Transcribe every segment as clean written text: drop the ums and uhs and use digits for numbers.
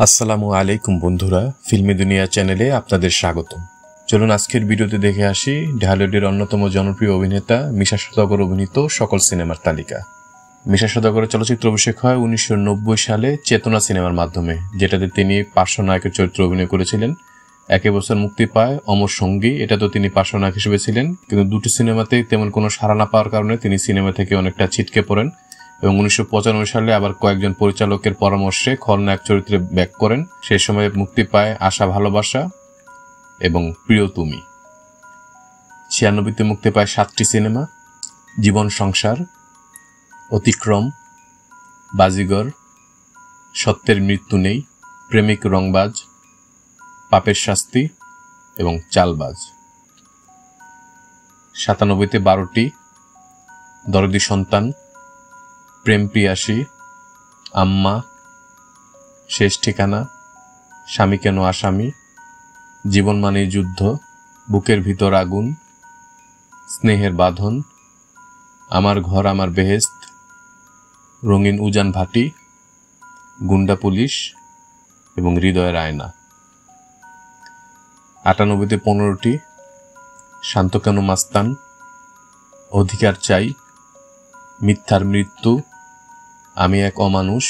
আসসালামু আলাইকুম বন্ধুরা, ফিল্মি দুনিয়া চ্যানেলে আপনাদের স্বাগতম। চলুন আজকের ভিডিওতে দেখে আসি ঢালিউডের অন্যতম জনপ্রিয় অভিনেতা মিশা সওদাগর অভিনীত সকল সিনেমার তালিকা। মিশা সওদাগরের চলচ্চিত্র অভিষেক হয় 1990 সালে চেতনা সিনেমার মাধ্যমে, যেটাতে তিনি পার্শ্বনায়কের চরিত্রে অভিনয় করেছিলেন। একই বছর মুক্তি পায় অমর সঙ্গী, এটাতেও তিনি পার্শ্বনায়ক হিসেবে ছিলেন, কিন্তু দুটি সিনেমাতেই তেমন কোনো সাড়া না পাওয়ার কারণে তিনি সিনেমা থেকে অনেকটা ছিটকে পড়েন এবং 1995 সালে আবার কয়েকজন পরিচালকের পরামর্শে খলনায়ক চরিত্রে ব্যাক করেন। সেই সময় মুক্তি পায় আশা ভালোবাসা এবং প্রিয় তুমি। 96তে মুক্তি পায় 7টি সিনেমা: জীবন সংসার, অতিক্রম, বাজিগর, সত্যের মৃত্যু নেই, প্রেমিক রংবাজ, পাপের শাস্তি এবং চালবাজ। 97তে 12টি: দরদি সন্তান, প্রেম পিয়াসী, আম্মা, শেষ ঠিকানা, স্বামী কেন আসামি, জীবন মানেই যুদ্ধ, বুকের ভিতর আগুন, স্নেহের বাঁধন, আমার ঘর আমার বেহেস্ত, রঙিন উজান ভাটি, গুন্ডা পুলিশ এবং হৃদয়ের আয়না। 98তে 15টি: শান্ত কেন মাস্তান, অধিকার চাই, মিথ্যার মৃত্যু, আমি এক অমানুষ,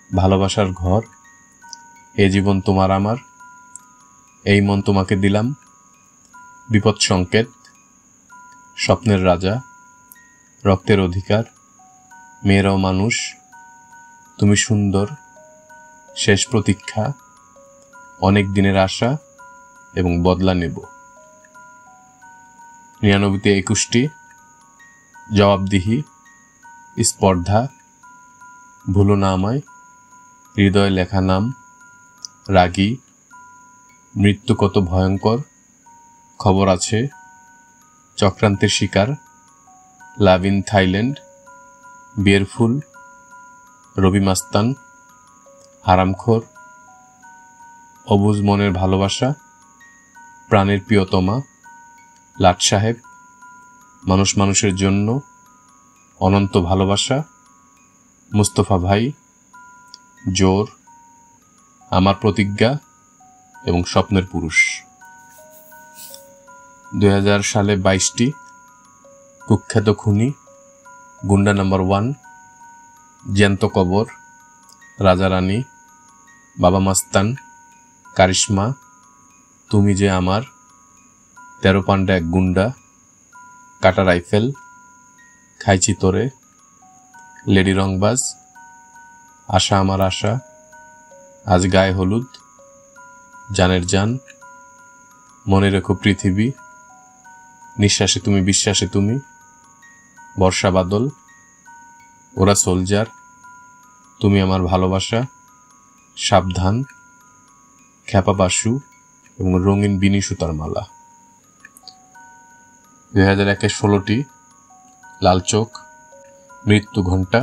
ভালোবাসার ঘর, এ জীবন তোমার আমার, এই মন তোমাকে দিলাম, বিপদ সংকেত, স্বপ্নের রাজা, রক্তের অধিকার, মেয়েরাও মানুষ, তুমি সুন্দর, শেষ প্রতীক্ষা, অনেক দিনের আশা এবং বদলা নেব। 99তে 21টি: জবাবদিহি, স্পর্ধা, ভুলো না আমায়, হৃদয় লেখা নাম, রাগী, মৃত্যু কত ভয়ঙ্কর, খবর আছে, চক্রান্তের শিকার, লাভ ইন থাইল্যান্ড, বিয়ের ফুল, রবি মাস্তান, হারামখোর, অবুঝ মনের ভালোবাসা, প্রাণের প্রিয়তমা, লাট সাহেব, মানুষ মানুষের জন্য, অনন্ত ভালোবাসা, মুস্তফা ভাই, জোর, আমার প্রতিজ্ঞা এবং স্বপ্নের পুরুষ। 2000 সালে 22টি: কুখ্যাত খুনি, গুন্ডা নাম্বার 1, জ্যান্ত কবর, রাজা রানী, বাবা মাস্তান, কারিশমা, তুমি যে আমার, 13 পান্ডা এক গুন্ডা, কাটা রাইফেল, খাইছি তোরে, লেডি রংবাজ, আশা আমার আশা, আজ গায়ে হলুদ, জানের জান, মনে রেখো পৃথিবী, নিঃশ্বাসে তুমি বিশ্বাসে তুমি, বর্ষা বাদল, ওরা সোলজার, তুমি আমার ভালোবাসা, সাবধান, খ্যাপা বাসু এবং রঙিন বিনি সুতার মালা। 2001-এ 16টি: লাল চোখ, মৃত্যু ঘণ্টা,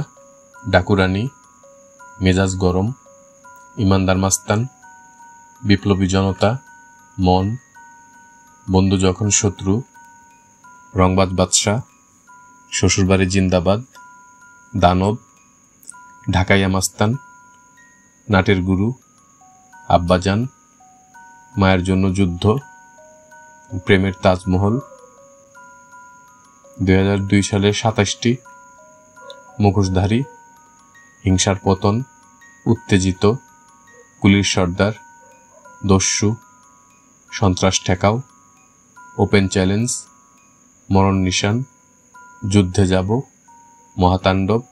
ডাকুরানি, মেজাজ গরম, ইমানদার মাস্তান, বিপ্লবী জনতা, মন, বন্ধু যখন শত্রু, রংবাজ বাদশাহ, শ্বশুরবাড়ি জিন্দাবাদ, দানব, ঢাকাইয়া মাস্তান, নাটের গুরু, আব্বাজান, মায়ের জন্য যুদ্ধ, প্রেমের তাজমহল। 2002 সালে 27টি: মুখোশধারী, হিংসার পতন, উত্তেজিত, কুলির সর্দার, দস্যু, সন্ত্রাস ঠেকাও, ওপেন চ্যালেঞ্জ, মরণ নিশান, যুদ্ধে যাব, মহাতাণ্ডব,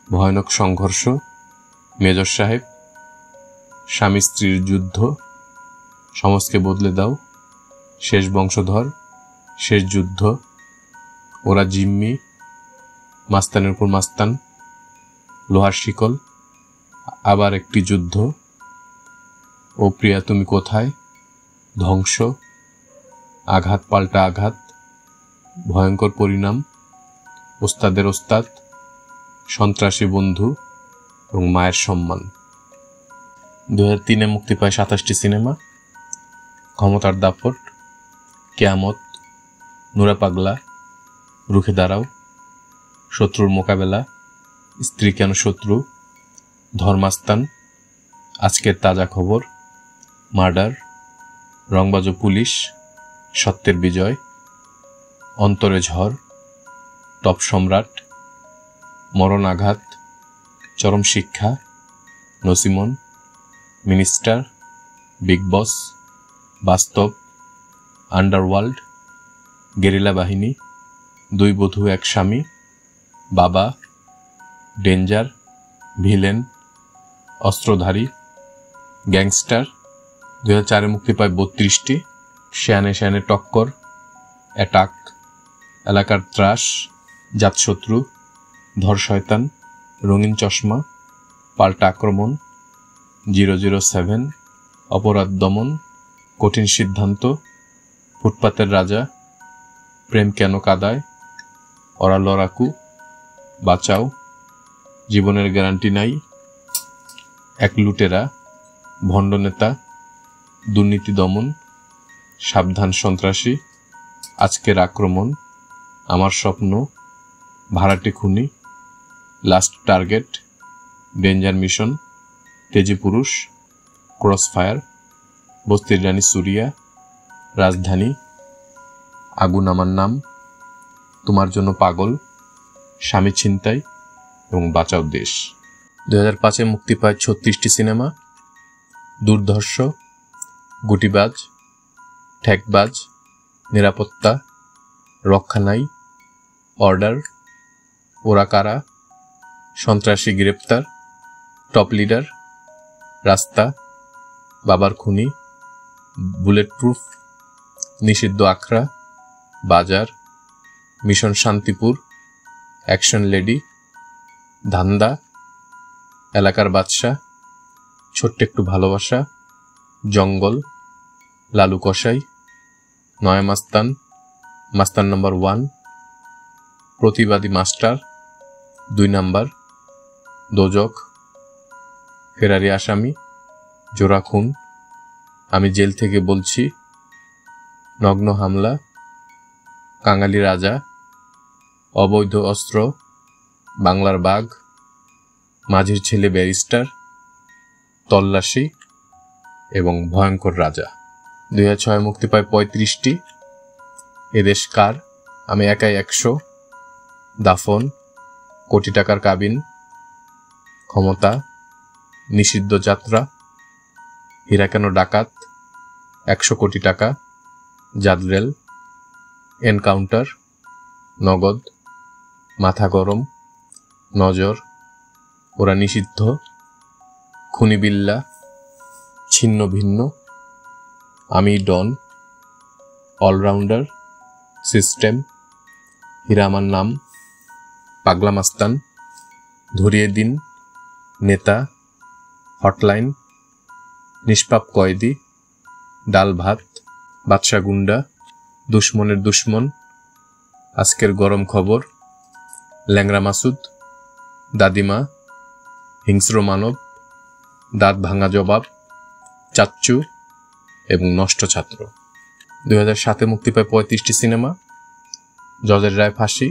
ভয়ানক সংঘর্ষ, মেজর সাহেব, স্বামী স্ত্রীর যুদ্ধ, সমাজকে বদলে দাও, শেষ বংশধর, শেষ যুদ্ধ, ওরা জিম্মি, মাস্তানের উপর মাস্তান, লোহার শিকল, আবার একটি যুদ্ধ, ও প্রিয়া তুমি কোথায়, ধ্বংস, আঘাত পাল্টা আঘাত, ভয়ঙ্কর পরিণাম, ওস্তাদের ওস্তাদ, সন্ত্রাসী বন্ধু এবং মায়ের সম্মান। 2003-এ মুক্তি পায় 27টি সিনেমা: ক্ষমতার দাপট, কেয়ামত, নুরা পাগলা, রুখে দাঁড়াও, শত্রুর মোকাবেলা, স্ত্রী কেন শত্রু, ধর্মাস্তান, আজকের তাজা খবর, মার্ডার, রংবাজ পুলিশ, সত্যের বিজয়, অন্তরে ঝড়, টপ সম্রাট, মরণ আঘাত, চরম শিক্ষা, নসিমন, মিনিস্টার, বিগ বস, বাস্তব, আন্ডারওয়ার্ল্ড, গেরিলা বাহিনী, দুই বধূ এক স্বামী, বাবা, ডেঞ্জার, ভিলেন, অস্ত্রধারী, গ্যাংস্টার। 2004-এ মুক্তি পায় 32টি, শ্যানে শ্যানে টক্কর, অ্যাটাক, এলাকার ত্রাস, জাতশত্রু, ধর শয়তান, রঙিন চশমা, পাল্টা আক্রমণ, 007, অপরাধ দমন, কঠিন সিদ্ধান্ত, ফুটপাতের রাজা, প্রেম কেন কাদায়, ওরা লড়াকু, বাঁচাও, জীবনের গ্যারান্টি নাই, এক লুটেরা, ভণ্ড নেতা, দুর্নীতি দমন, সাবধান সন্ত্রাসী, আজকের আক্রমণ, আমার স্বপ্ন, ভাড়াটে খুনি, লাস্ট টার্গেট, ডেঞ্জার মিশন, তেজি পুরুষ, ক্রসফায়ার, বস্তির রানী সুরিয়া, রাজধানী, আগুন আমার নাম, তোমার জন্য পাগল, স্বামী ছিনতাই এবং বাঁচাও দেশ। 2005-এ মুক্তি পায় 36টি সিনেমা, দুর্ধর্ষ, গুটিবাজ, ঠেকবাজ, নিরাপত্তা, রক্ষা নাই, অর্ডার, ওরা কারা, সন্ত্রাসী গ্রেপ্তার, টপ লিডার, রাস্তা, বাবার খুনি, বুলেট প্রুফ, নিষিদ্ধ আখড়া, বাজার, মিশন শান্তিপুর, অ্যাকশন লেডি, ধান্দা, এলাকার বাদশা, ছোট্ট একটু ভালোবাসা, জঙ্গল, লালু কসাই, নয়া মাস্তান, মাস্তান নম্বর 1, প্রতিবাদী মাস্টার, 2 নাম্বার, দোজক, ফেরারি আসামি, জোড়া খুন, আমি জেল থেকে বলছি, নগ্ন হামলা, কাঙালি রাজা, অবৈধ অস্ত্র, বাংলার বাঘ, মাঝির ছেলে ব্যারিস্টার, তল্লাশি এবং ভয়ঙ্কর রাজা। 2006-এ মুক্তি পায় 35টি, এদেশ কার, আমি একাই 100, দাফন, কোটি টাকার কাবিন, ক্ষমতা, নিষিদ্ধ যাত্রা, হীরা কেন ডাকাত, 100 কোটি টাকা, জাদরেল, এনকাউন্টার, নগদ, মাথা গরম, নজর, ওরা নিষিদ্ধ, খুনি বিল্লা, ছিন্ন ভিন্ন, আমি ডন, অলরাউন্ডার, সিস্টেম, হীরা আমার নাম, পাগলা মাস্তান, ধরিয়ে দিন, নেতা, হটলাইন, নিষ্পাপ কয়েদি, ডাল ভাত, বাদশা গুন্ডা, দুশ্মনের দুশ্মন, আজকের গরম খবর, ল্যাংরা মাসুদ, দাদিমা, হিংস্র মানব, দাঁত ভাঙা জবাব, চাচ্চু এবং নষ্ট ছাত্র। 2007-এ মুক্তি পায় 35টি সিনেমা, জজের রায় ফাঁসি,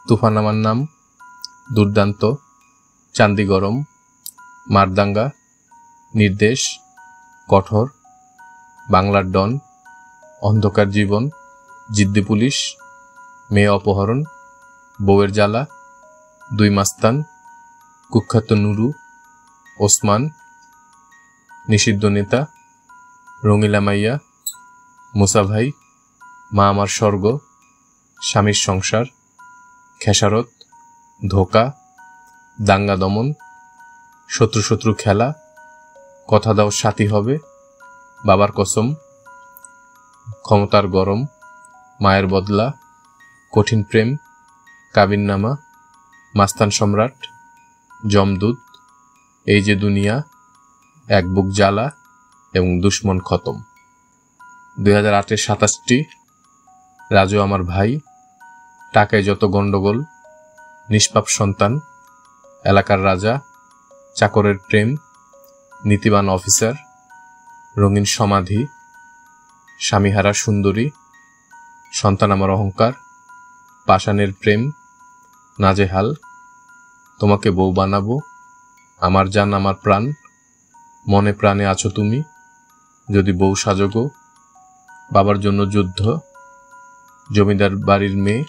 তুফান আমার নাম, দুর্দান্ত, চান্দি গরম, মারদাঙ্গা, নির্দেশ, কঠোর, বাংলার ডন, অন্ধকার জীবন, জিদ্দি পুলিশ, মেয়ে অপহরণ, বউয়ের জ্বালা, 2 মাস্তান, কুখ্যাত নুরু, ওসমান, নিষিদ্ধ নেতা, রঙিলা মাইয়া, মুসা ভাই, মা আমার স্বর্গ, স্বামীর সংসার, খেসারত, ধোকা, দাঙ্গা দমন, শত্রু শত্রু খেলা, কথা দাও সাথী হবে, বাবার কসম, ক্ষমতার গরম, মায়ের বদলা, কঠিন প্রেম, কাবিননামা, মাস্তান সম্রাট, জমদূত, এই যে দুনিয়া, এক বুক জ্বালা এবং দুশ্মন খতম। 2008-এ 27টি, রাজু আমার ভাই, টাকায় যত গন্ডগোল, নিষ্পাপ সন্তান, এলাকার রাজা, চাকরের প্রেম, নীতিবান অফিসার, রঙিন সমাধি, স্বামীহারা সুন্দরী, সন্তান আমার অহংকার, পাষাণের প্রেম, নাজেহাল, তোমাকে বউ বানাবো, আমার জান আমার প্রাণ, মনে প্রাণে আছো তুমি, যদি বউ সাজগো, বাবার জন্য যুদ্ধ, জমিদার বাড়ির মেয়ে,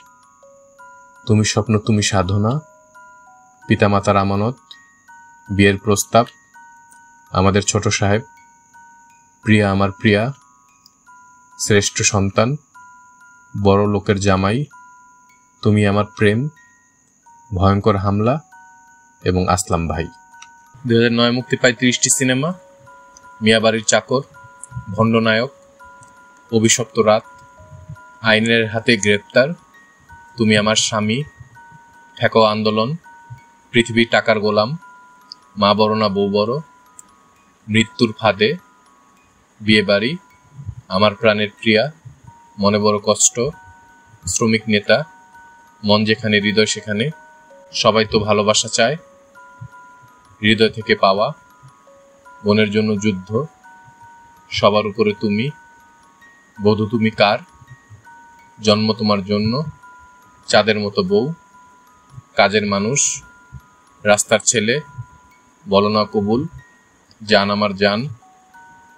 তুমি স্বপ্ন তুমি সাধনা, পিতামাতার আমানত, বিয়ের প্রস্তাব, আমাদের ছোট সাহেব, প্রিয়া আমার প্রিয়া, শ্রেষ্ঠ সন্তান, বড় লোকের জামাই, তুমি আমার প্রেম, ভয়ঙ্কর হামলা এবং আসলাম ভাই। 2009 মুক্তি পায় 30টি সিনেমা: মিয়াবাড়ির চাকর, ভণ্ডনায়ক, অভিশপ্ত রাত, আইনের হাতে গ্রেপ্তার, তুমি আমার স্বামী, ঠেকো আন্দোলন, পৃথিবী টাকার গোলাম, মা বড় না বউ বড়, মৃত্যুর ফাঁদে, বিয়ে বাড়ি, আমার প্রাণের প্রিয়া, মনে বড় কষ্ট, শ্রমিক নেতা, মন যেখানে হৃদয় সেখানে, সবাই তো ভালোবাসা চায়, হৃদয় থেকে পাওয়া, বোনের জন্য যুদ্ধ, সবার উপরে তুমি, বধূ তুমি কার, জন্ম তোমার জন্য, চাঁদের মতো বউ, কাজের মানুষ, রাস্তার ছেলে, বলো না কবুল, জান আমার জান,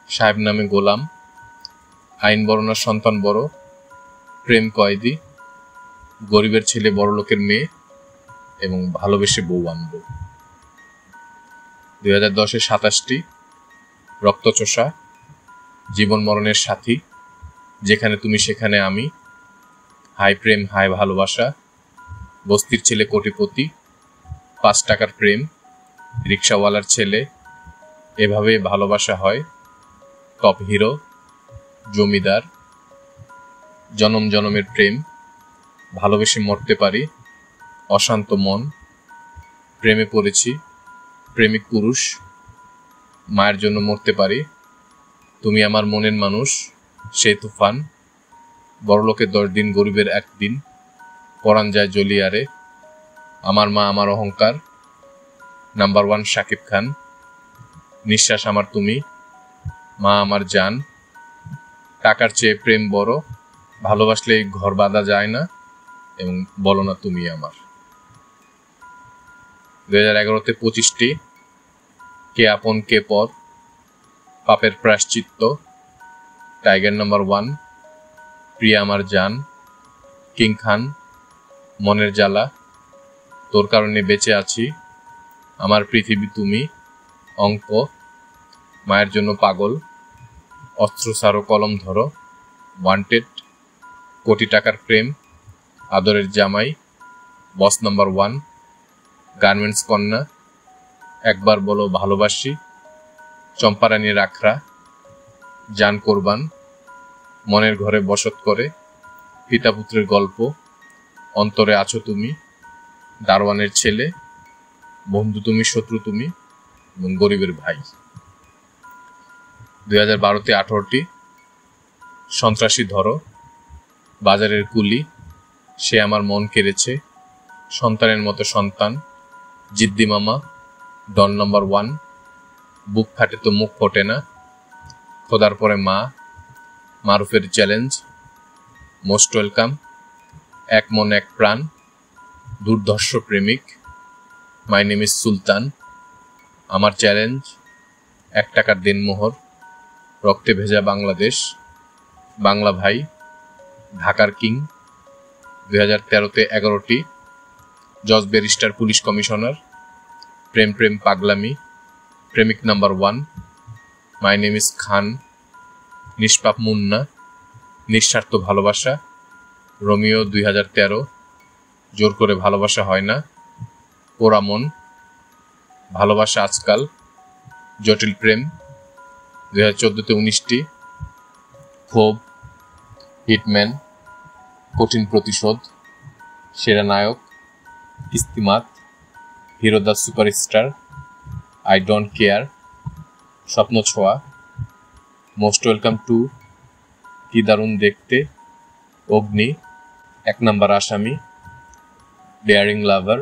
সাহেব নামে গোলাম, আইন বড় না সন্তান বড়, প্রেম কয়েদি, গরিবের ছেলে বড় লোকের মেয়ে এবং ভালোবেসে বউ আনব। 2010-এ 27টি, রক্তচোষা, জীবন মরণের সাথী, যেখানে তুমি সেখানে আমি, হাই প্রেম হাই ভালোবাসা, বস্তির ছেলে কোটিপতি, 5 টাকার প্রেম, রিক্সাওয়ালার ছেলে, এভাবে ভালোবাসা হয়, টপ হিরো, জমিদার, জনম জনমের প্রেম, ভালোবেসে মরতে পারি, অশান্ত মন, প্রেমে পড়েছি, প্রেমিক পুরুষ, মায়ের জন্য মরতে পারি, তুমি আমার মনের মানুষ, সেই তুফান, বড়লোকের 10 দিন গরিবের 1 দিন, পরাণ যায় জলিয়ারে, আমার মা আমার অহংকার, নাম্বার 1 শাকিব খান, নিঃশ্বাস আমার তুমি, মা আমার জান, টাকার চেয়ে প্রেম বড়, ভালোবাসলে ঘর বাঁধা যায় না এবং বলো না তুমি আমার। 2011-তে 25টি, কে আপন কে পর, পাপের প্রায়শ্চিত্ত, টাইগার নাম্বার 1, প্রিয়া আমার জান, কিং খান, মনের জ্বালা, তোর কারণে বেঁচে আছি, আমার পৃথিবী তুমি, অঙ্ক, মায়ের জন্য পাগল, অস্ত্র ছাড়ো কলম ধরো, ওয়ান্টেড, কোটি টাকার প্রেম, আদরের জামাই, বস নাম্বার 1, গার্মেন্টস কন্যা, একবার বলো ভালোবাসি, চম্পারানীর আখড়া, জান কোরবান, মনের ঘরে বসত করে, পিতা পুত্রের গল্প, অন্তরে আছো তুমি, দারওয়ানের ছেলে, বন্ধু তুমি শত্রু তুমি এবং গরিবের ভাই। 2012-তে 18টি, সন্ত্রাসী ধরো, বাজারের কুলি, সে আমার মন কেড়েছে, সন্তানের মতো সন্তান, জিদ্দি মামা, ডন নাম্বার 1, বুক ফাটে তো মুখ ফোটে না, খোদার পরে মা, মারুফের চ্যালেঞ্জ, মোস্ট ওয়েলকাম, এক মন এক প্রাণ, দুর্ধর্ষ প্রেমিক, মাই নেম ইজ সুলতান, আমার চ্যালেঞ্জ, 1 টাকার দেনমোহর, রক্তে ভেজা বাংলাদেশ, বাংলা ভাই, ঢাকার কিং। 2013-তে 11টি, জজ ব্যারিস্টার পুলিশ কমিশনার, প্রেম প্রেম পাগলামি, প্রেমিক নাম্বার 1, মাই নেম ইজ খান, নিষ্পাপ মুন্না, নিঃস্বার্থ ভালোবাসা, রোমিও 2013, জোর করে ভালোবাসা হয় না, পোড়ামন, ভালোবাসা আজকাল, জটিল প্রেম। 2014-তে 19টি, ক্ষোভ, হিটম্যান, কঠিন প্রতিশোধ, সেরা নায়ক, কিস্তিমাত, Hero the Superstar, I Don't Care, স্বপ্ন ছোঁয়া, মোস্ট ওয়েলকাম টু, কি দারুণ দেখতে, অগ্নি, 1 নাম্বার আসামি, ডেয়ারিং লাভার,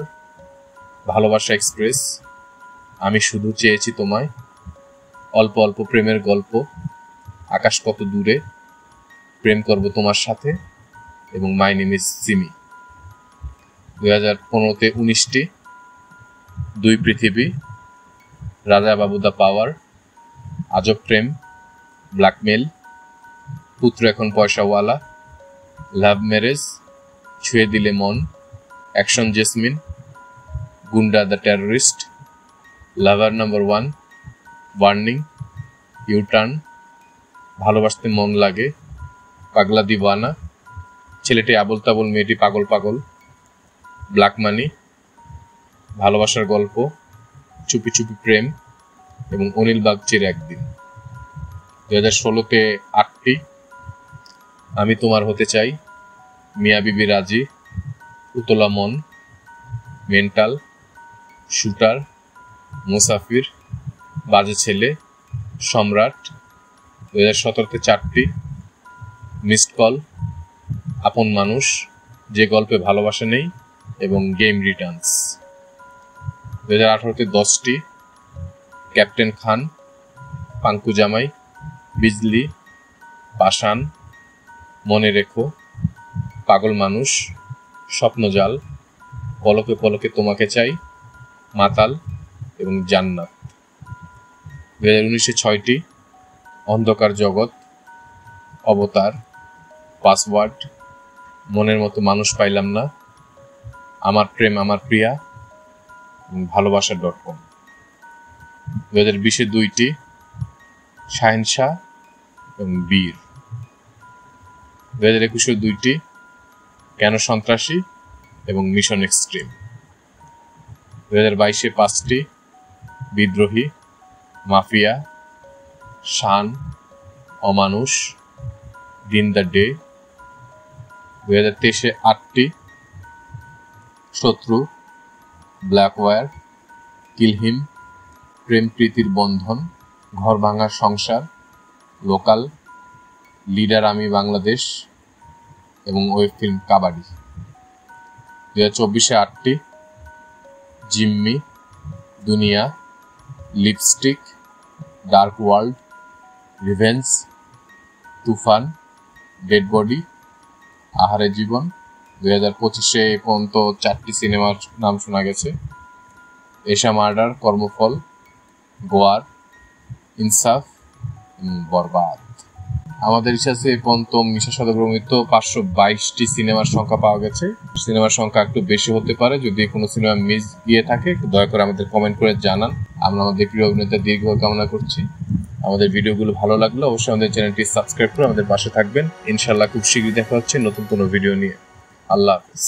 ভালোবাসা এক্সপ্রেস, আমি শুধু চেয়েছি তোমায়, অল্প অল্প প্রেমের গল্প, আকাশ কত দূরে, প্রেম করব তোমার সাথে এবং মাই নেম ইজ সিমি। 2015-তে 19টি, 2 পৃথিবী, রাজা বাবু দ্য পাওয়ার, আজব প্রেম, ব্ল্যাকমেল, পুত্র এখন পয়সাওয়ালা, লাভ ম্যারেজ, ছুঁয়ে দিলে মন, অ্যাকশন জেসমিন, গুন্ডা the terrorist, lover number 1, warning, U turn, ভালোবাসতে মন লাগে, পাগলা দিওয়ানা, ছেলেটি আবল তাবল মেয়েটি পাগল পাগল, ব্ল্যাক মানি, ভালোবাসার গল্প, চুপি চুপি প্রেম এবং অনিল বাগচির একদিন। 2016-তে 8টি, আমি তোমার হতে চাই, মিয়া বিবি রাজি, উতলা মন, মেন্টাল, শুটার, মুসাফির, বাজে ছেলে, সম্রাট। 2017-তে 4টি, মিসড কল, আপন মানুষ, যে গল্পে ভালোবাসা নেই এবং গেম রিটার্নস। 2018-তে 10টি, ক্যাপ্টেন খান, পাঙ্কু জামাই, বিজলি, পাষাণ, মনে রেখো, পাগল মানুষ, স্বপ্নজাল, পলকে পলকে তোমাকে চাই, মাতাল এবং জান্নাত। 2019-এ 6টি, অন্ধকার জগৎ, অবতার, পাসওয়ার্ড, মনের মতো মানুষ পাইলাম না, আমার প্রেম আমার প্রিয়া, ভালোবাসা.com। 2020-এ 2টি, শাহেনশাহ এবং বীর। 2021-এ 2টি, কেন সন্ত্রাসী এবং মিশন এক্সট্রিম। 2022-এ 5টি, বিদ্রোহী, মাফিয়া, শান, অমানুষ, দিন দ্য ডে। 2023-এ 8টি, শত্রু, ব্ল্যাক ওয়্যার, কিল হিম, প্রেম প্রীতির বন্ধন, ঘর ভাঙার সংসার, লোকাল, লিডার আমি বাংলাদেশ এবং ওয়েব ফিল্ম কাবাডি। 2024-এ 8টি, জিম্মি, দুনিয়া, লিপস্টিক, ডার্ক ওয়ার্ল্ড, রিভেঞ্জ, তুফান, ডেড বডি, আহারে জীবন। 2025-এ এ পর্যন্ত 4টি সিনেমার নাম শোনা গেছে: এশা মার্ডার, কর্মফল, গোয়ার, ইনসাফ, বরবাদ। আমাদের ইচ্ছাছে এ পর্যন্ত মিশা সওদাগর অভিনীত 522টি সিনেমার সংখ্যা পাওয়া গেছে। সিনেমার সংখ্যা একটু বেশি হতে পারে, যদি কোনো সিনেমা মিস গিয়ে থাকে দয়া করে আমাদের কমেন্ট করে জানান। আমরা আমাদের প্রিয় অভিনেতা দীর্ঘ কামনা করছি। আমাদের ভিডিওগুলো ভালো লাগলে অবশ্যই আমাদের চ্যানেলটি সাবস্ক্রাইব করে আমাদের পাশে থাকবেন। ইনশাআল্লাহ খুব শীঘ্রই দেখা হচ্ছে নতুন কোনো ভিডিও নিয়ে। আল্লাহ হাফেজ।